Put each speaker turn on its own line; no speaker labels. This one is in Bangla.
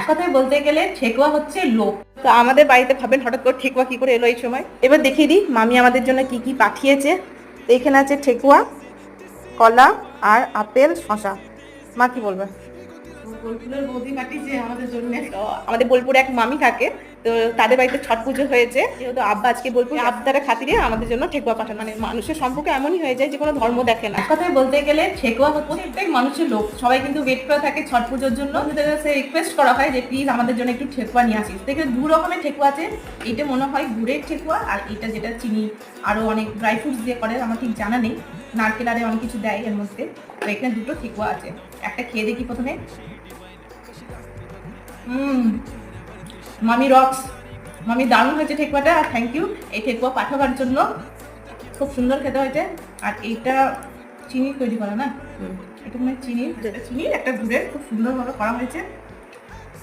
কথায় বলতে গেলে ঠেকুয়া হচ্ছে লোক। তো আমাদের বাড়িতে ভাবেন হঠাৎ করে ঠেকুয়া কি করে এলো এই সময়। এবার দেখিয়ে দিই মামি আমাদের জন্য কি কি পাঠিয়েছে। তো এখানে আছে ঠেকুয়া, কলা আর আপেল, শশা। মা কি বলবে? বোলপুরের বৌদি পাঠিয়েছে আমাদের জন্য। তো আমাদের বোলপুরে এক মামি থাকে, তো তাদের বাড়িতে ছট পুজো হয়েছে, যেহেতু আব্বা আজকে বোলপুর, আবদারের খাতিরে আমাদের জন্য ঠেকুয়া পাঠানো। মানে মানুষের সম্পর্ক এমনই হয়ে যায় যে কোনো ধর্ম দেখে না। কথায় বলতে গেলে ঠেকুয়া প্রত্যেক মানুষের লোক, সবাই কিন্তু ওয়েট করে থাকে ছট পুজোর জন্য। রিকোয়েস্ট করা হয় যে প্লিজ আমাদের জন্য একটু ঠেকুয়া নিয়ে আসিস। দেখে দু রকমের ঠেকুয়া আছে, এইটা মনে হয় গুড়ের ঠেকুয়া, আর এটা যেটা চিনি আরো অনেক ড্রাই ফ্রুটস দিয়ে করে, আমার ঠিক জানা নেই, নারকেল আরে অনেক কিছু দেয় এর মধ্যে। তো এখানে দুটো ঠেকুয়া আছে, একটা খেয়ে দেখি প্রথমে। মামি রক্স, মামি দারুণ হয়েছে ঠেকুয়াটা। আর থ্যাংক ইউ এই ঠেকুয়া পাঠাবার জন্য, খুব সুন্দর খেতে হয়েছে। আর এইটা চিনি তৈরি করা না, এটা মানে চিনির একটা গুড়ের খুব সুন্দরভাবে করা হয়েছে।